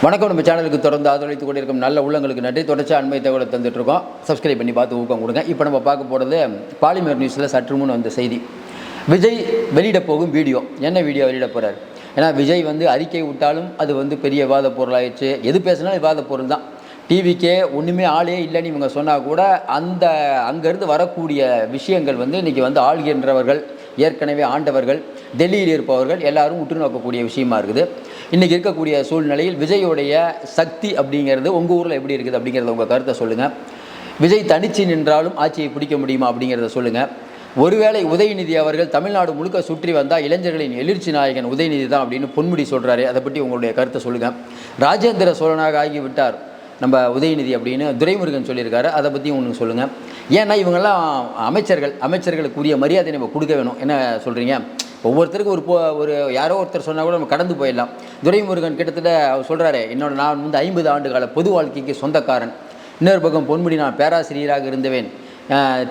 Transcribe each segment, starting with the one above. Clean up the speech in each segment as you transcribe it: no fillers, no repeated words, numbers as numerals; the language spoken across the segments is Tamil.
வணக்கம். நம்ம சேனலுக்கு தொடர்ந்து ஆதரவளித்து கொண்டிருக்கும் நல்ல உள்ளங்களுக்கு நன்றி. தொடர்ச்சி அண்மை தகவலை தந்துட்டுருக்கோம். சப்ஸ்கிரைப் பண்ணி பார்த்து ஊக்கம் கொடுங்க. இப்போ நம்ம பார்க்க போகிறது பாலிமர் நியூஸில் சற்று முன் வந்த செய்தி. விஜய் வெளியிட போகும் வீடியோ. என்ன வீடியோ வெளியிட போகிறார்? ஏன்னா விஜய் அறிக்கை விட்டாலும் அது பெரிய விவாத பொருளாகிடுச்சு. எது பேசினாலும் விவாத பொருள் தான். டிவிக்கே ஒன்றுமே ஆளே இல்லைன்னு இவங்க சொன்னால் கூட அங்கேருந்து வரக்கூடிய விஷயங்கள் இன்றைக்கி ஆள்கின்றவர்கள், ஏற்கனவே ஆண்டவர்கள், டெல்லியில் இருப்பவர்கள் எல்லாரும் உற்று நோக்கக்கூடிய விஷயமா இருக்குது. இன்றைக்கி இருக்கக்கூடிய சூழ்நிலையில் விஜயோடைய சக்தி அப்படிங்கிறது உங்கள் ஊரில் எப்படி இருக்குது அப்படிங்கிறத உங்கள் கருத்தை சொல்லுங்கள். விஜய் தனிச்சு நின்றாலும் ஆட்சியை பிடிக்க முடியுமா அப்படிங்கிறத சொல்லுங்கள். ஒருவேளை உதயநிதி அவர்கள் தமிழ்நாடு முழுக்க சுற்றி வந்தால் இளைஞர்களின் எழுச்சி நாயகன் உதயநிதி தான் அப்படின்னு பொன்முடி சொல்கிறாரு. அதை பற்றி உங்களுடைய கருத்தை சொல்லுங்கள். ராஜேந்திர சோழனாக ஆகிவிட்டார் நம்ம உதயநிதி அப்படின்னு துரைமுருகன் சொல்லியிருக்காரு. அதை பற்றி ஒன்று சொல்லுங்கள். ஏன்னா இவங்கெல்லாம் அமைச்சர்களுக்குரிய மரியாதை நம்ம கொடுக்க வேணும். என்ன சொல்கிறீங்க? ஒவ்வொருத்தருக்கும் ஒரு யாரோ ஒருத்தர் சொன்னால் கூட நம்ம கடந்து போயிடலாம். துரைமுருகன் கிட்டத்தட்ட அவர் சொல்கிறாரு, நான் 50 ஆண்டு கால பொது வாழ்க்கைக்கு சொந்தக்காரன். இன்னொரு பக்கம் பொன்முடி, நான் பேராசிரியராக இருந்தவேன்,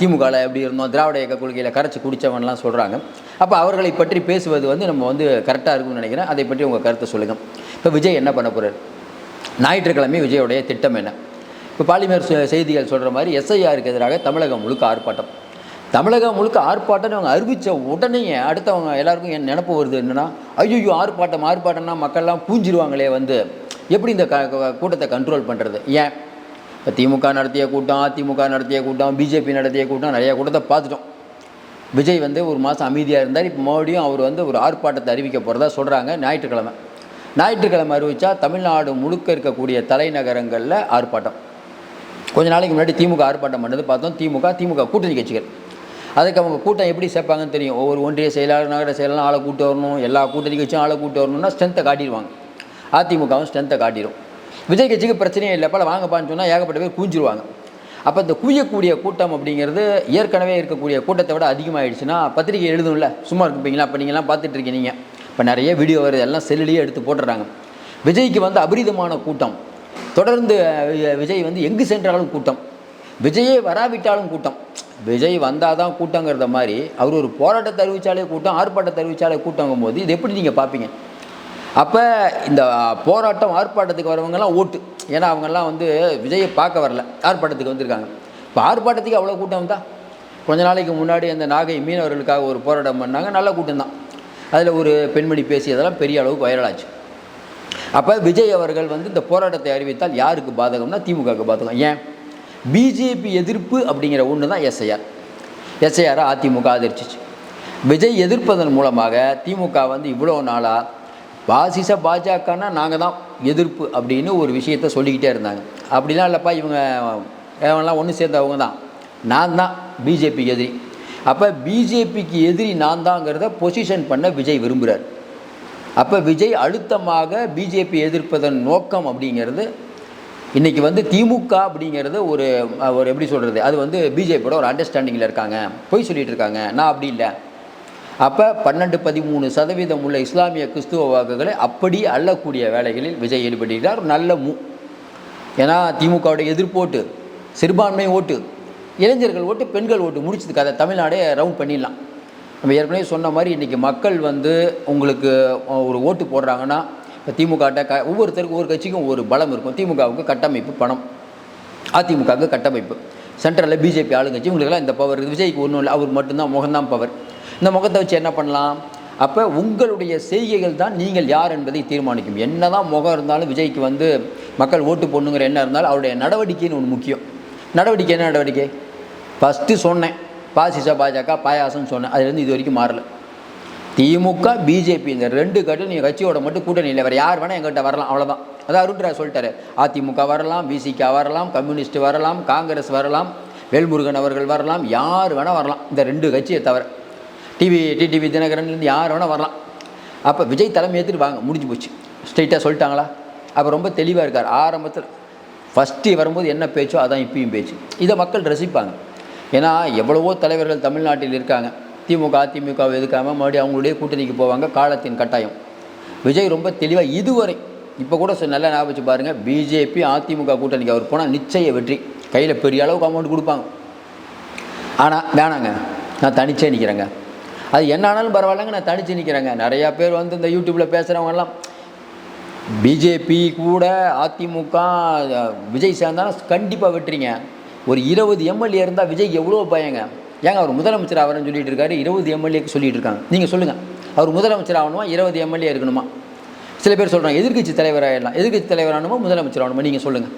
திமுகவில் எப்படி இருந்தோம், திராவிட இயக்க கொள்கையில் கரைச்சி குடித்தவன்லாம் சொல்கிறாங்க. அப்போ அவர்களை பற்றி பேசுவது நம்ம கரெக்டாக இருக்கும்னு நினைக்கிறேன். அதை பற்றி உங்கள் கருத்தை சொல்லுங்கள். இப்போ விஜய் என்ன பண்ண போகிறார்? ஞாயிற்றுக்கிழமை விஜயோடைய திட்டம் என்ன? இப்போ பாலிமர் செய்திகள் சொல்கிற மாதிரி எஸ்ஐஆருக்கு எதிராக தமிழகம் முழுக்க ஆர்ப்பாட்டம். தமிழகம் முழுக்க ஆர்ப்பாட்டம்னு அவங்க அறிவித்த உடனே அடுத்தவங்க எல்லாருக்கும் நினப்பு வருது என்னென்னா, ஐயோ ஆர்ப்பாட்டம்னா மக்கள்லாம் பூஞ்சிருவாங்களே, எப்படி இந்த கூட்டத்தை கண்ட்ரோல் பண்ணுறது? ஏன் இப்போ திமுக நடத்திய கூட்டம், அதிமுக நடத்திய கூட்டம், பிஜேபி நடத்திய கூட்டம், நிறையா கூட்டத்தை பார்த்துட்டோம். விஜய் ஒரு மாதம் அமைதியாக இருந்தார். இப்போ மறுபடியும் அவர் ஒரு ஆர்ப்பாட்டத்தை அறிவிக்க போகிறதா சொல்கிறாங்க. ஞாயிற்றுக்கிழமை அறிவித்தா தமிழ்நாடு முழுக்க இருக்கக்கூடிய தலைநகரங்களில் ஆர்ப்பாட்டம். கொஞ்ச நாளைக்கு முன்னாடி திமுக ஆர்ப்பாட்டம் பண்ணது பார்த்தோம். திமுக கூட்டணி கட்சிகள் அதுக்கு அவங்க கூட்டம் எப்படி சேர்ப்பாங்கன்னு தெரியும். ஒவ்வொரு ஒன்றிய செயலாளர், நகர செயலாளர் ஆளை கூட்டு வரணும், எல்லா கூட்டணி கட்சியும் ஆளை கூட்டு வரணும்னா ஸ்ட்ரென்த்தை காட்டிடுவாங்க. அதிமுகவும் ஸ்ட்ரென்த்தை காட்டிடும். விஜய் கட்சிக்கு பிரச்சனையே இல்லை, பல வாங்கப்பான்னு சொன்னால் ஏகப்பட்ட பேர் கூஞ்சிருவாங்க. அப்போ இந்த குவியக்கூடிய கூட்டம் அப்படிங்கிறது ஏற்கனவே இருக்கக்கூடிய கூட்டத்தை விட அதிகமாகிடுச்சுன்னா பத்திரிகை எழுதும்ல, சும்மா இருப்பீங்களா? அப்போ நீங்கள்லாம் பார்த்துட்டு இருக்கீங்க. இப்போ நிறைய வீடியோ வருது, எல்லாம் செல்லுலேயே எடுத்து போட்டுடுறாங்க. விஜய்க்கு அபரிதமான கூட்டம். தொடர்ந்து விஜய் எங்கு சென்றாலும் கூட்டம், விஜயே வராவிட்டாலும் கூட்டம். விஜய் வந்தால் தான் கூட்டங்கிறத மாதிரி அவர் ஒரு போராட்டத்தை அறிவித்தாலே கூட்டம், ஆர்ப்பாட்டத்தை அறிவித்தாலே கூட்டங்கும் போது இது எப்படி நீங்கள் பார்ப்பீங்க? அப்போ இந்த போராட்டம் ஆர்ப்பாட்டத்துக்கு வரவங்கெல்லாம் ஓட்டு. ஏன்னா அவங்கெல்லாம் விஜயை பார்க்க வரல, ஆர்ப்பாட்டத்துக்கு வந்திருக்காங்க. இப்போ ஆர்ப்பாட்டத்துக்கு அவ்வளோ கூட்டம் தான். கொஞ்ச நாளைக்கு முன்னாடி அந்த நாகை மீனவர்களுக்காக ஒரு போராட்டம் பண்ணாங்க, நல்ல கூட்டம் தான். அதில் ஒரு பெண்மணி பேசியதெல்லாம் பெரிய அளவுக்கு வைரலாச்சு. அப்போ விஜய் அவர்கள் இந்த போராட்டத்தை அறிவித்தால் யாருக்கு பாதகம்னா திமுகவுக்கு பாதகம். ஏன்? பிஜேபி எதிர்ப்பு அப்படிங்கிற ஒன்று தான் எஸ்ஐஆரை அதிமுக ஆதரிச்சிச்சு. விஜய் எதிர்ப்பதன் மூலமாக திமுக இவ்வளோ நாளாக பாஜகன்னா நாங்கள் தான் எதிர்ப்பு அப்படின்னு ஒரு விஷயத்த சொல்லிக்கிட்டே இருந்தாங்க. அப்படிலாம் இல்லைப்பா, இவங்கெல்லாம் ஒன்று சேர்ந்தவங்க தான், நான் தான் பிஜேபிக்கு எதிரி. அப்போ பிஜேபிக்கு எதிரி நான் தாங்கிறத பொசிஷன் பண்ண விஜய் விரும்புகிறார். அப்போ விஜய் அழுத்தமாக பிஜேபி எதிர்ப்பதன் நோக்கம் அப்படிங்கிறது இன்றைக்கி திமுக அப்படிங்கிறது ஒரு எப்படி சொல்கிறது, அது பிஜேபியோட ஒரு அண்டர்ஸ்டாண்டிங்கில் இருக்காங்க, போய் சொல்லிகிட்டு இருக்காங்க. நான் அப்படி இல்லை. அப்போ 12-13% உள்ள இஸ்லாமிய கிறிஸ்துவ வாக்குகளை அப்படி அள்ளக்கூடிய வேலைகளில் விஜய் ஈடுபட்டிருக்கிறார். நல்ல ஏன்னா திமுகவுடைய எதிர்ப்பு ஓட்டு, சிறுபான்மை ஓட்டு, இளைஞர்கள் ஓட்டு, பெண்கள் ஓட்டு முடிச்சதுக்கு அதை தமிழ்நாடே ரவுண்ட் பண்ணிடலாம். நம்ம ஏற்கனவே சொன்ன மாதிரி இன்றைக்கி மக்கள் உங்களுக்கு ஒரு ஓட்டு போடுறாங்கன்னா, இப்போ திமுகட்ட ஒவ்வொருத்தருக்கும் ஒவ்வொரு கட்சிக்கும் ஒரு பலம் இருக்கும். திமுகவுக்கு கட்டமைப்பு பணம், அதிமுகவுக்கு கட்டமைப்பு, சென்ட்ரலில் பிஜேபி ஆளுங்கட்சி, உங்களுக்கெல்லாம் இந்த பவர். விஜய்க்கு ஒன்றும் இல்லை, அவர் மட்டும்தான் முகம்தான் பவர். இந்த முகத்தை வச்சு என்ன பண்ணலாம்? அப்போ உங்களுடைய செய்கைகள் தான் நீங்கள் யார் என்பதை தீர்மானிக்கும். என்ன தான் முகம் இருந்தாலும் விஜய்க்கு மக்கள் ஓட்டு போடணுங்கிற என்ன இருந்தாலும் அவருடைய நடவடிக்கைன்னு ஒன்று முக்கியம். நடவடிக்கை என்ன நடவடிக்கை? ஃபஸ்ட்டு சொன்னேன், பாஜக பாயாசம்னு சொன்னேன். அதுலேருந்து இது வரைக்கும் மாறலை. திமுக பிஜேபி இந்த ரெண்டு கட்டும் நீங்கள் கட்சியோட மட்டும் கூட்டணி இல்லை, வேறு யார் வேணால் எங்கிட்ட வரலாம், அவ்வளோதான். அதான் அருண்ராஜ் சொல்லிட்டாரு. அதிமுக வரலாம், விசிக வரலாம், கம்யூனிஸ்ட் வரலாம், காங்கிரஸ் வரலாம், வேல்முருகன் அவர்கள் வரலாம், யார் வேணால் வரலாம், இந்த ரெண்டு கட்சியை தவிர. டிடிவி தினகரன்லேருந்து யார் வேணால் வரலாம். அப்போ விஜய் தலைமை ஏற்றுட்டு வாங்க, முடிஞ்சு போச்சு. ஸ்ட்ரெயிட்டாக சொல்லிட்டாங்களா? அப்போ ரொம்ப தெளிவாக இருக்கார். ஆரம்பத்தில் ஃபஸ்ட்டு வரும்போது என்ன பேச்சோ அதான் இப்பயும் பேச்சு. இதை மக்கள் ரசிப்பாங்க. ஏன்னா எவ்வளவோ தலைவர்கள் தமிழ்நாட்டில் இருக்காங்க, திமுக அதிமுகவை எதுக்காமல் மறுபடியும் அவங்களுடைய கூட்டணிக்கு போவாங்க, காலத்தின் கட்டாயம். விஜய் ரொம்ப தெளிவாக இதுவரை இப்போ கூட நல்லா ஞாபகம் வச்சு பாருங்கள், பிஜேபி அதிமுக கூட்டணிக்கு அவர் போனால் நிச்சய வெற்றி, கையில் பெரிய அளவுக்கு அமௌண்ட் கொடுப்பாங்க. ஆனால் வேணாங்க, நான் தனிச்சே நிற்கிறேங்க, அது என்ன ஆனாலும் பரவாயில்லைங்க, நான் தனிச்சு நிற்கிறேங்க. நிறையா பேர் இந்த யூடியூப்பில் பேசுகிறவங்கலாம் பிஜேபி கூட அதிமுக விஜய் சேர்ந்தாலும் கண்டிப்பாக வெட்டுறீங்க. ஒரு 20 எம்எல்ஏ இருந்தால் விஜய் எவ்வளோ பயங்க. ஏங்க அவர் முதலமைச்சர் ஆகிறேன்னு சொல்லிட்டு இருக்காரு, 20 எம்எல்ஏக்கு சொல்லிட்டு இருக்காங்க. நீங்கள் சொல்லுங்கள், அவர் முதலமைச்சர் ஆகணுமா 20 எம்எல்ஏ இருக்கணுமா? சில பேர் சொல்கிறாங்க எதிர்க்கட்சி தலைவராகிடலாம். எதிர்க்கட்சி தலைவராகணுமா முதலமைச்சர் ஆகணுமா? நீங்கள் சொல்லுங்கள்.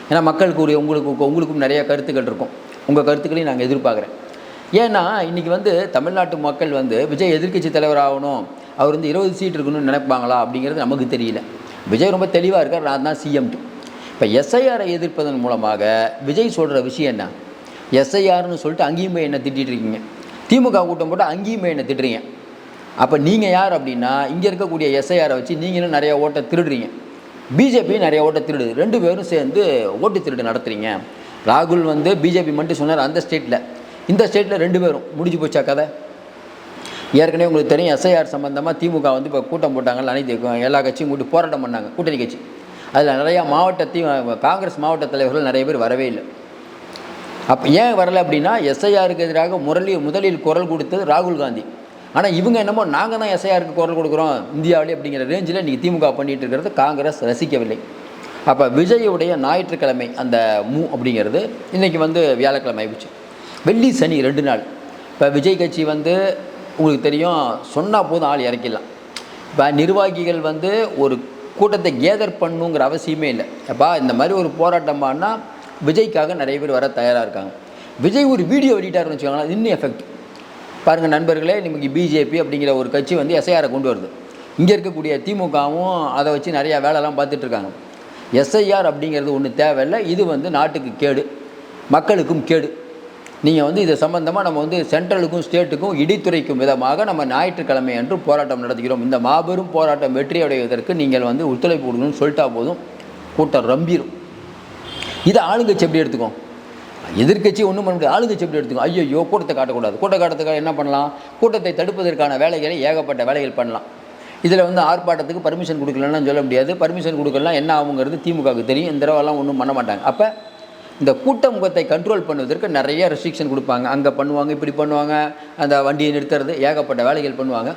ஏன்னா மக்களுக்கு உங்களுக்கும் நிறையா கருத்துக்கள் இருக்கும். உங்கள் கருத்துக்களையும் நாங்கள் எதிர்பார்க்குறேன். ஏன்னா இன்றைக்கி தமிழ்நாட்டு மக்கள் விஜய் எதிர்க்கட்சி தலைவராகணும், அவர் 20 சீட் இருக்கணும்னு நினைப்பாங்களா அப்படிங்கிறது நமக்கு தெரியல. விஜய் ரொம்ப தெளிவாக இருக்கார், நான் தான் சிஎம்ட்டு. இப்போ எஸ்ஐஆரை எதிர்ப்பதன் மூலமாக விஜய் சொல்கிற விஷயம் என்ன? எஸ்ஐஆர்னு சொல்லிட்டு அங்கேயும் போய் என்ன திட்டிகிட்டு இருக்கீங்க. திமுக கூட்டம் போட்டு அங்கேயும் போய் என்ன திட்டுறீங்க. அப்போ நீங்கள் யார் அப்படின்னா, இங்கே இருக்கக்கூடிய எஸ்ஐஆரை வச்சு நீங்களும் நிறையா ஓட்டை திருடுறீங்க, பிஜேபியும் நிறைய ஓட்டை திருடுது. 2 பேரும் சேர்ந்து ஓட்டு திருடு நடத்துகிறீங்க. ராகுல் பிஜேபி மட்டும் சொன்னார் அந்த ஸ்டேட்டில், இந்த ஸ்டேட்டில் 2 பேரும் முடிஞ்சு போச்சா கதை. ஏற்கனவே உங்களுக்கு தெரியும், எஸ்ஐஆர் சம்மந்தமாக திமுக இப்போ கூட்டம் போட்டாங்கல்ல, அனைத்து எல்லா கட்சியும் கூட்டி போராட்டம் பண்ணாங்க, கூட்டணி கட்சி. அதில் நிறையா காங்கிரஸ் மாவட்ட தலைவர்கள் நிறைய பேர் வரவே இல்லை. அப்போ ஏன் வரலை அப்படின்னா, எஸ்ஐஆருக்கு எதிராக முதலில் குரல் கொடுத்தது ராகுல் காந்தி. ஆனால் இவங்க என்னமோ நாங்கள் தான் எஸ்ஐஆருக்கு குரல் கொடுக்குறோம் இந்தியாவிலே அப்படிங்கிற ரேஞ்சில் இன்றைக்கி திமுக பண்ணிகிட்டு இருக்கிறது காங்கிரஸ் ரசிக்கவில்லை. அப்போ விஜயுடைய ஞாயிற்றுக்கிழமை அந்த அப்படிங்கிறது இன்றைக்கி வியாழக்கிழமை ஆயிடுச்சு. வெள்ளி சனி 2 நாள். இப்போ விஜய் கட்சி உங்களுக்கு தெரியும், சொன்னால் போதும் ஆள் இறக்கிடலாம். இப்போ நிர்வாகிகள் ஒரு கூட்டத்தை கேதர் பண்ணுங்கிற அவசியமே இல்லை. அப்போ இந்த மாதிரி ஒரு போராட்டமானா விஜய்க்காக நிறைய பேர் வர தயாராக இருக்காங்க. விஜய் ஒரு வீடியோ வெளியிட்டாருன்னு வச்சுக்கோங்களேன், இன்னும் எஃபெக்ட் பாருங்கள் நண்பர்களே. நமக்கு பிஜேபி அப்படிங்கிற ஒரு கட்சி எஸ்ஐஆரை கொண்டு வருது. இங்கே இருக்கக்கூடிய திமுகவும் அதை வச்சு நிறையா வேலைலாம் பார்த்துட்ருக்காங்க. எஸ்ஐஆர் அப்படிங்கிறது ஒன்று தேவையில்லை, இது நாட்டுக்கு கேடு, மக்களுக்கும் கேடு. நீங்கள் இது சம்பந்தமாக நம்ம சென்ட்ரலுக்கும் ஸ்டேட்டுக்கும் இடித்துரைக்கும் விதமாக நம்ம ஞாயிற்றுக்கிழமை அன்று போராட்டம் நடத்துகிறோம். இந்த மாபெரும் போராட்டம் வெற்றி அடைவதற்கு நீங்கள் ஒத்துழைப்பு கொடுக்கணும்னு சொல்லிட்டா போதும், கூட்டம் ரம்பிடும். இதை ஆளுங்கட்சி எப்படி எடுத்துக்கும்? எதிர்கட்சி ஒன்றும் பண்ண முடியாது. ஆளுங்கட்சி எப்படி எடுத்துக்கும்? ஐயோ கூட்டத்தை காட்டக்கூடாது. கூட்டம் காட்டுறதுக்காக என்ன பண்ணலாம்? கூட்டத்தை தடுப்பதற்கான வேலைகளை ஏகப்பட்ட வேலைகள் பண்ணலாம். இதில் ஆர்ப்பாட்டத்துக்கு பர்மிஷன் கொடுக்கலன்னு சொல்ல முடியாது. பர்மிஷன் கொடுக்கலாம் என்ன ஆகுங்கிறது திமுகவுக்கு தெரியும். இந்த தடவைலாம் ஒன்றும் பண்ண மாட்டாங்க. அப்போ இந்த கூட்ட முகத்தை கண்ட்ரோல் பண்ணுவதற்கு நிறைய ரெஸ்ட்ரிக்ஷன் கொடுப்பாங்க. அங்கே பண்ணுவாங்க, இப்படி பண்ணுவாங்க, அந்த வண்டியை நிறுத்துறது, ஏகப்பட்ட வேலைகள் பண்ணுவாங்க.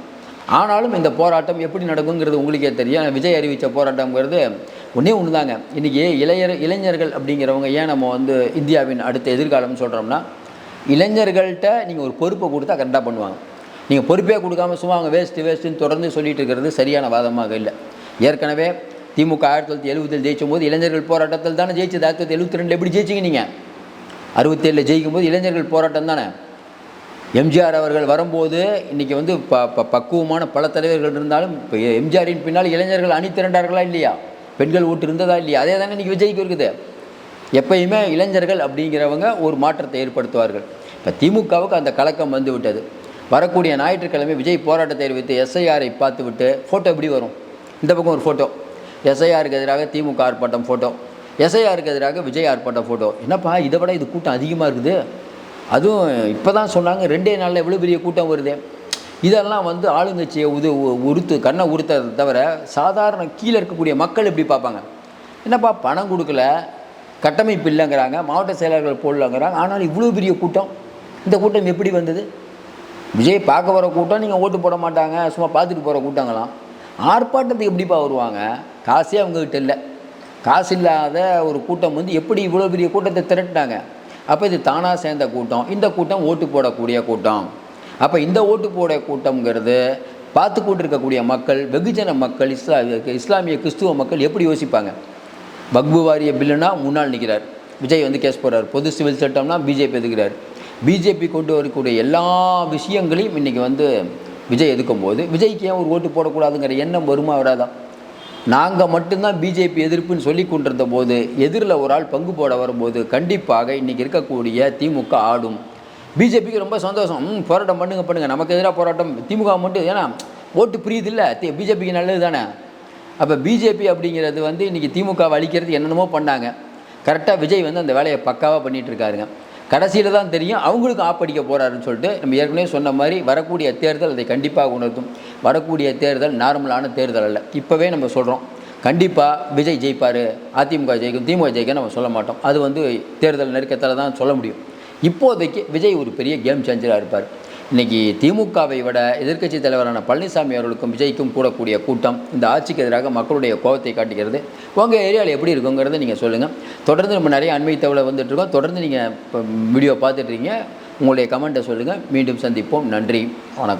ஆனாலும் இந்த போராட்டம் எப்படி நடக்குங்கிறது உங்களுக்கே தெரியும். விஜய் அறிவித்த போராட்டங்கிறது ஒன்றே ஒன்று தாங்க. இன்றைக்கி இளைஞர்கள் அப்படிங்கிறவங்க ஏன் நம்ம இந்தியாவின் அடுத்த எதிர்காலம்னு சொல்கிறோம்னா, இளைஞர்கள்ட்ட நீங்கள் ஒரு பொறுப்பை கொடுத்தா கரெக்டாக பண்ணுவாங்க. நீங்கள் பொறுப்பே கொடுக்காம சும்மா அவங்க வேஸ்ட்டுன்னு தொடர்ந்து சொல்லிட்டு இருக்கிறது சரியான வாதமாக இல்லை. ஏற்கனவே திமுக 1970 ஜெயிச்சும் போது இளைஞர்கள் போராட்டத்தில் தானே ஜெயிச்சது. 1972 எப்படி ஜெயிச்சிங்க? நீங்கள் 67 ஜெயிக்கும் போது இளைஞர்கள் போராட்டம் தானே. எம்ஜிஆர் அவர்கள் வரும்போது இன்றைக்கி பக்குவமான பல தலைவர்கள் இருந்தாலும் இப்போ எம்ஜிஆரின் பின்னால் இளைஞர்கள் அணி திரண்டார்களா இல்லையா? பெண்கள் ஓட்டு இருந்ததா இல்லையா? அதே தானே இன்றைக்கி விஜய்க்கு இருக்குது. எப்பயுமே இளைஞர்கள் அப்படிங்கிறவங்க ஒரு மாற்றத்தை ஏற்படுத்துவார்கள். இப்போ திமுகவுக்கு அந்த கலக்கம் விட்டது. வரக்கூடிய ஞாயிற்றுக்கிழமை விஜய் போராட்டத்தை அறிவித்து எஸ்ஐஆரை பார்த்து விட்டு ஃபோட்டோ எப்படி வரும்? இந்த பக்கம் ஒரு ஃபோட்டோ, எஸ்ஐஆருக்கு எதிராக திமுக ஆர்ப்பாட்டம் ஃபோட்டோ, எஸ்ஐஆருக்கு எதிராக விஜய் ஆர்ப்பாட்டம் ஃபோட்டோ. என்னப்பா இதை விட இது கூட்டம் அதிகமாக இருக்குது. அதுவும் இப்போ தான் சொன்னாங்க 2 நாளில் எவ்வளோ பெரிய கூட்டம் வருது. இதெல்லாம் ஆளுங்கட்சியை கண்ணை உறுத்ததை தவிர சாதாரண கீழே இருக்கக்கூடிய மக்கள் எப்படி பார்ப்பாங்க? என்னப்பா பணம் கொடுக்கல, கட்டமைப்பு இல்லைங்கிறாங்க, மாவட்ட செயலாளர்கள் போடலங்கிறாங்க, ஆனால் இவ்வளோ பெரிய கூட்டம். இந்த கூட்டம் எப்படி வந்தது? விஜய் பார்க்க வர கூட்டம், நீங்கள் ஓட்டு போட மாட்டாங்க, சும்மா பார்த்துட்டு போகிற கூட்டங்களாம். ஆர்ப்பாட்டத்துக்கு எப்படிப்பா வருவாங்க? காசே அவங்ககிட்ட இல்லை. காசு இல்லாத ஒரு கூட்டம் எப்படி இவ்வளோ பெரிய கூட்டத்தை திரட்டினாங்க? அப்போ இது தானாக சேர்ந்த கூட்டம். இந்த கூட்டம் ஓட்டு போடக்கூடிய கூட்டம். அப்போ இந்த ஓட்டு போட கூட்டம்ங்கிறது பார்த்து கூட்டிருக்கக்கூடிய மக்கள், வெகுஜன மக்கள், இஸ்லாமிய கிறிஸ்துவ மக்கள் எப்படி யோசிப்பாங்க? வக்பு வாரிய பில்லுனா முன்னாள் நிற்கிறார் விஜய், கேஸ் போடுறார். பொது சிவில் சட்டம்னா பிஜேபி எதுக்கிறார். பிஜேபி கொண்டு வரக்கூடிய எல்லா விஷயங்களையும் இன்றைக்கி விஜய் எதுக்கும் போது விஜய்க்கு ஏன் ஒரு ஓட்டு போடக்கூடாதுங்கிற எண்ணம் வருமா வராதான்? நாங்கள் மட்டும்தான் பிஜேபி எதிர்ப்புன்னு சொல்லி கொண்டிருந்த போது எதிரில் ஒரு ஆள் பங்கு போட வரும்போது கண்டிப்பாக இன்றைக்கி இருக்கக்கூடிய திமுக ஆடும். பிஜேபிக்கு ரொம்ப சந்தோஷம். போராட்டம் பண்ணுங்கள், நமக்கு எதிராக போராட்டம். திமுக மட்டும் ஏன்னா ஓட்டு புரியுது இல்லை, பிஜேபிக்கு நல்லது தானே. அப்போ பிஜேபி அப்படிங்கிறது இன்றைக்கி திமுகவை அழிக்கிறது என்னென்னமோ பண்ணாங்க. கரெக்டாக விஜய் அந்த வேலையை பக்காவாக பண்ணிகிட்டு இருக்காருங்க. கடைசியில் தான் தெரியும் அவங்களுக்கு ஆப்படிக்க போகிறாருன்னு சொல்லிட்டு. நம்ம ஏற்கனவே சொன்ன மாதிரி வரக்கூடிய தேர்தல் அதை கண்டிப்பாக உணர்த்தும். வரக்கூடிய தேர்தல் நார்மலான தேர்தல் அல்ல. இப்போவே நம்ம சொல்கிறோம், கண்டிப்பாக விஜய் ஜெயிப்பார், அதிமுக ஜெயிக்கும், திமுக ஜெயிக்க நம்ம சொல்ல மாட்டோம். அது தேர்தல் நெருக்கத்தில் தான் சொல்ல முடியும். இப்போதைக்கு விஜய் ஒரு பெரிய கேம் சேஞ்சராக இருப்பார். இன்றைக்கி திமுகவை விட எதிர்க்கட்சி தலைவரான பழனிசாமி அவர்களுக்கும் விஜய்க்கும் கூடக்கூடிய கூட்டம் இந்த ஆட்சிக்கு எதிராக மக்களுடைய கோபத்தை காட்டுகிறது. உங்கள் ஏரியாவில் எப்படி இருக்குங்கிறத நீங்கள் சொல்லுங்கள். தொடர்ந்து நம்ம நிறைய அண்மை தகவலை வந்துட்டுருக்கோம். தொடர்ந்து நீங்கள் இப்போ வீடியோ பார்த்துட்ருக்கீங்க. உங்களுடைய கமெண்ட்டை சொல்லுங்கள். மீண்டும் சந்திப்போம். நன்றி, வணக்கம்.